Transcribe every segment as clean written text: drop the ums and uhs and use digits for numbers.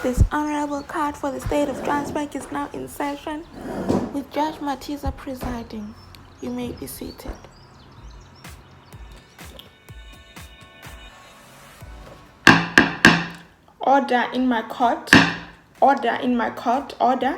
This honorable court for the state of Transbank is now in session with Judge Matiza presiding. You may be seated. Order in my court. Order in my court. Order.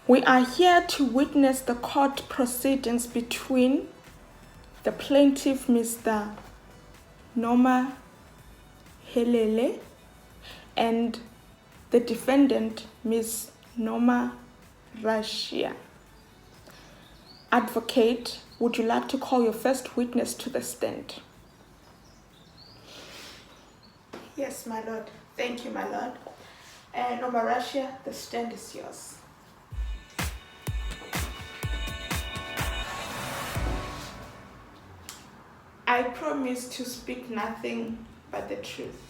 We are here to witness the court proceedings between the plaintiff, Mr. Nomarussia, and the defendant, Ms. Nomarussia. Advocate, would you like to call your first witness to the stand? Yes, my lord. Thank you, my lord. Nomarussia, the stand is yours. I promise to speak nothing but the truth.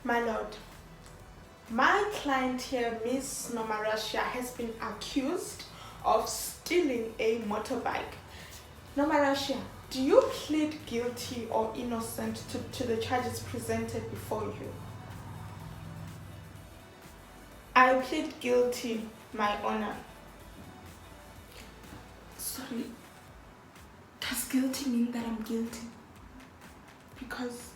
My lord, my client here, Ms. Nomarussia, has been accused of stealing a motorbike. Nomarussia, do you plead guilty or innocent to the charges presented before you? I plead guilty, my honor. Sorry, does guilty mean that I'm guilty? Because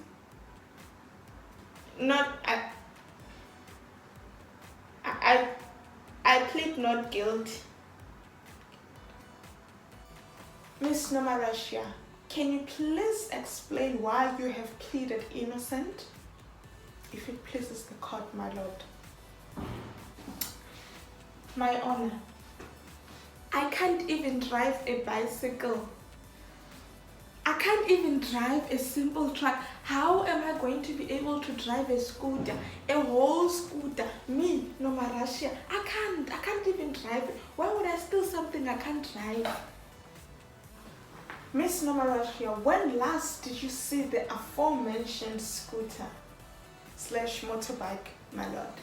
I plead not guilty. Miss Nomarussia, can you please explain why you have pleaded innocent? If it pleases the court, my lord. My honor, I can't even drive a bicycle. I can't even drive a simple truck. How am I going to be able to drive a scooter, a whole scooter? Me, Nomarussia, I can't even drive it. Why would I steal something I can't drive? Miss Nomarussia, when last did you see the aforementioned scooter / motorbike, my lord?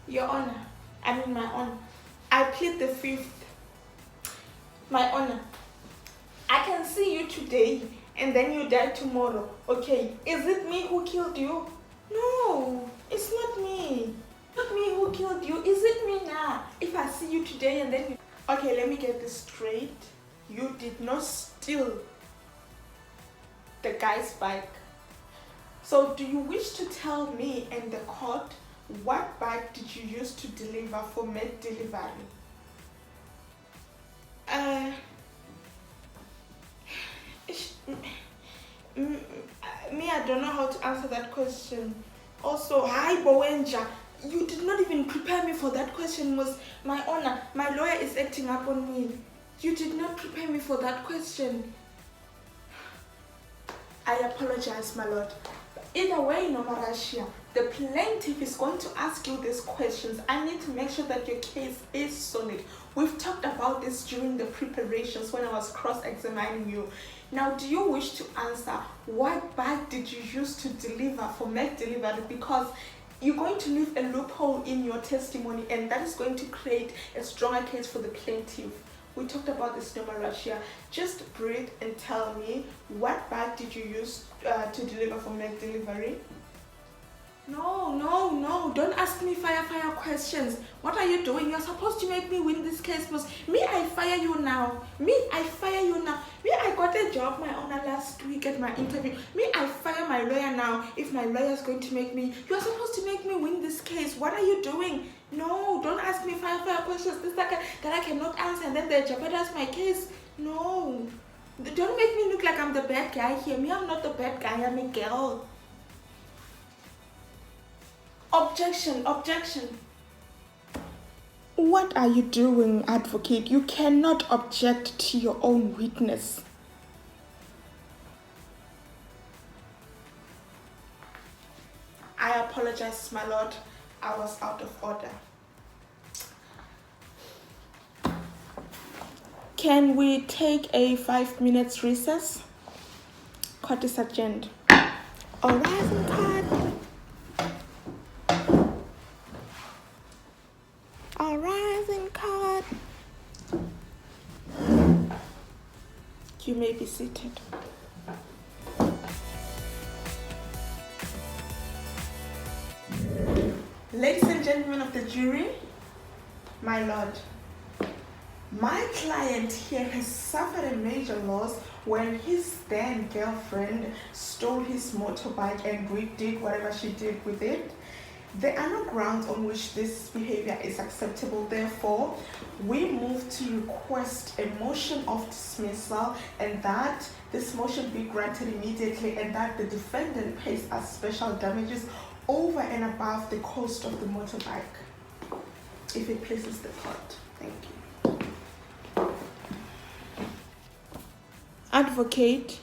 Your honor, my honor, I plead the fifth. My honor, I can see you today and then you die tomorrow. Okay, is it me who killed you? No, it's not me. Not me who killed you. Is it me now? If I see you today and then you... Okay, let me get this straight. You did not steal the guy's bike. So do you wish to tell me and the court what bike did you use to deliver for med delivery? Me, I don't know how to answer that question. Also, hi Bowenja, you did not even prepare me for that question. Was my honor, my lawyer is acting up on me. You did not prepare me for that question. I apologize, my lord. Either way, Nomarussia, the plaintiff is going to ask you these questions. I need to make sure that your case is solid. We've talked about this during the preparations when I was cross-examining you. Now, do you wish to answer what bike did you use to deliver for med delivery? Because you're going to leave a loophole in your testimony and that is going to create a stronger case for the plaintiff. We talked about this, Nomarussia. Just breathe and tell me, what bike did you use to deliver for med delivery? No, don't ask me fire questions. What are you doing? You're supposed to make me win this case, boss. Me, I fire you now. Me, I got a job, my honor, last week at my interview. Me, I fire my lawyer now. If my lawyer is going to make me, you're supposed to make me win this case. What are you doing? No, don't ask me fire questions. This that I cannot answer and then they jeopardize my case. No. Don't make me look like I'm the bad guy here. Me, I'm not the bad guy. I'm a girl. Objection. What are you doing, advocate? You cannot object to your own witness. I apologize, my lord. I was out of order. Can we take a 5 minutes recess? Court is adjourned. All rise in court. All rise in court. You may be be seated. Ladies and gentlemen of the jury, my lord, my client here has suffered a major loss when his then girlfriend stole his motorbike and redid whatever she did with it. There are no grounds on which this behavior is acceptable. Therefore, we move to request a motion of dismissal, and that this motion be granted immediately, and that the defendant pays us special damages over and above the cost of the motorbike, if it pleases the court. Thank you. Advocate,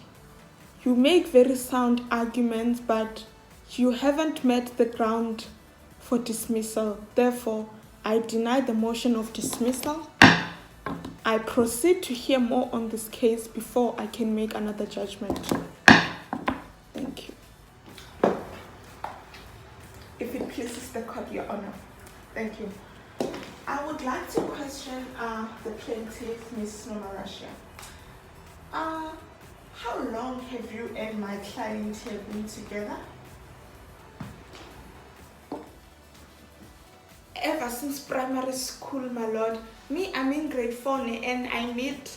you make very sound arguments, but you haven't met the ground for dismissal. Therefore, I deny the motion of dismissal. I proceed to hear more on this case before I can make another judgment. Thank you. If it pleases the court, Your Honor. Thank you. I would like to question the plaintiff, Ms. Nomarussia. How long have you and my client here been together? Ever since primary school, my lord. Me, I'm in grade 4 and I meet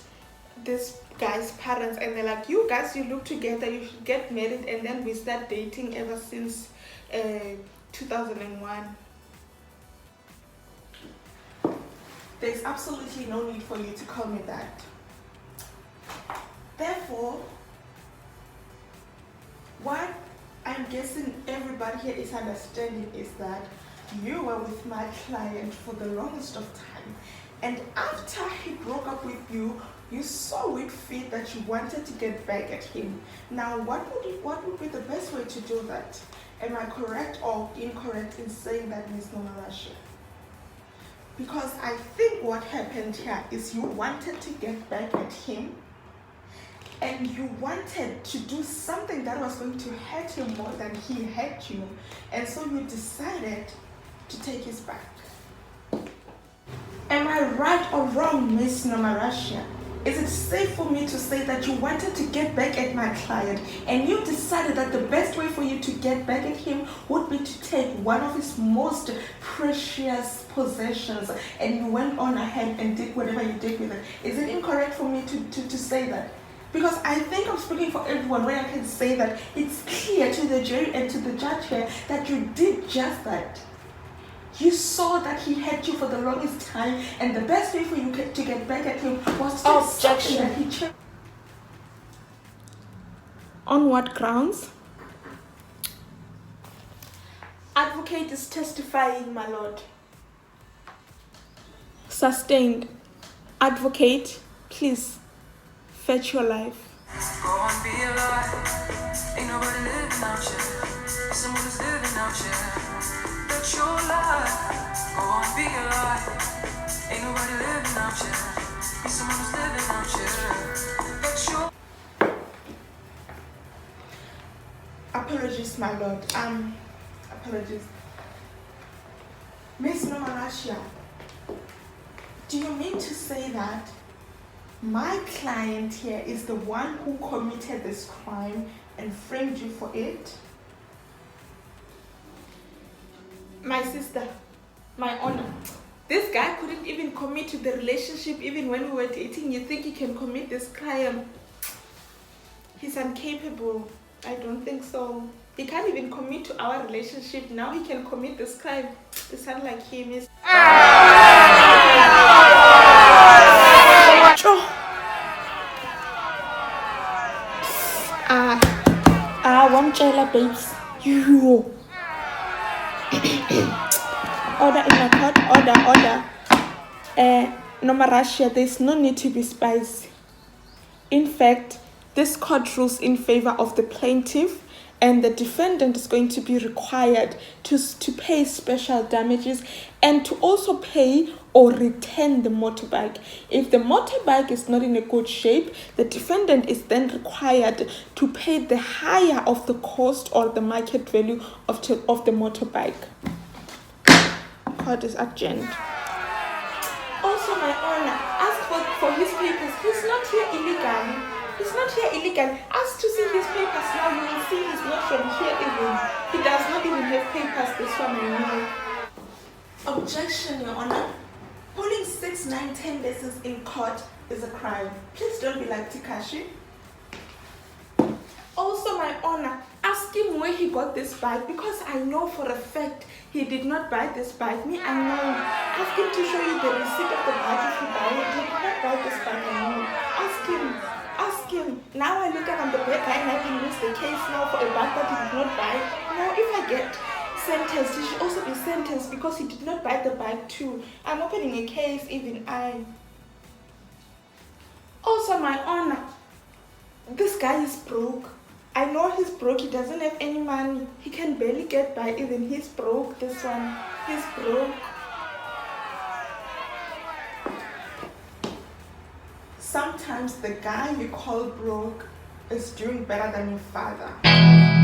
this guy's parents and they're like, you guys, you look together, you should get married, and then we start dating ever since 2001. There's absolutely no need for you to call me that. Therefore, what I'm guessing everybody here is understanding is that you were with my client for the longest of time, and after he broke up with you, you saw it fit that you wanted to get back at him. Now, what would be the best way to do that? Am I correct or incorrect in saying that, Ms. Nomarussia? Because I think what happened here is you wanted to get back at him, and you wanted to do something that was going to hurt him more than he hurt you, and so you decided to take his back. Am I right or wrong, Ms. Nomarussia? Is it safe for me to say that you wanted to get back at my client and you decided that the best way for you to get back at him would be to take one of his most precious possessions, and you went on ahead and did whatever you did with it? Is it incorrect for me to say that? Because I think I'm speaking for everyone when I can say that it's clear to the jury and to the judge here that you did just that. You saw that he had you for the longest time, and the best way for you to get back at him was to objection that he checked. On what grounds? Advocate is testifying, my lord. Sustained. Advocate, please fetch your life. Go on, be alive. Ain't nobody living out here. Someone is living out here. That's your life. Go on, be alive. Ain't nobody living out here. Someone is living out here. That's your. Apologies, my lord. Apologies. Miss Nomarussia, do you mean to say that my client here is the one who committed this crime and framed you for it? My sister, my honor, this guy couldn't even commit to the relationship even when we were dating. You think he can commit this crime? He's incapable. I don't think so. He can't even commit to our relationship. Now he can commit this crime. They sound like him is. Wamtshela babes. You. Order in my court. Order. Nomarussia, there's no need to be spicy. In fact, this court rules in favor of the plaintiff, and the defendant is going to be required to pay special damages and to also pay or return the motorbike. If the motorbike is not in a good shape, the defendant is then required to pay the higher of the cost or the market value of the motorbike. Court is adjourned. Also, my honor, ask for his papers. He's not here illegally. He's not here illegally. Ask to see his papers now. You will see he's not from here even. He does not even have papers. This one I know. Objection, Your Honor. Holding 6, 9, 10 lessons in court is a crime. Please don't be like Tikashi. Also, my honor, ask him where he got this bike because I know for a fact he did not buy this bike. Me, I know. Ask him to show you the receipt of the bike if he bought it. He did not buy this bike, I know. Ask him. Ask him. Now I look like I'm the bad guy and I can lose the case now for a bike that he did not buy. No, if I get sentenced, he should also be sentenced because he did not buy the bike too. I'm opening a case, even I. Also, my honor, this guy is broke. I know he's broke. He doesn't have any money. He can barely get by. Even he's broke. This one, he's broke. Sometimes the guy you call broke is doing better than your father.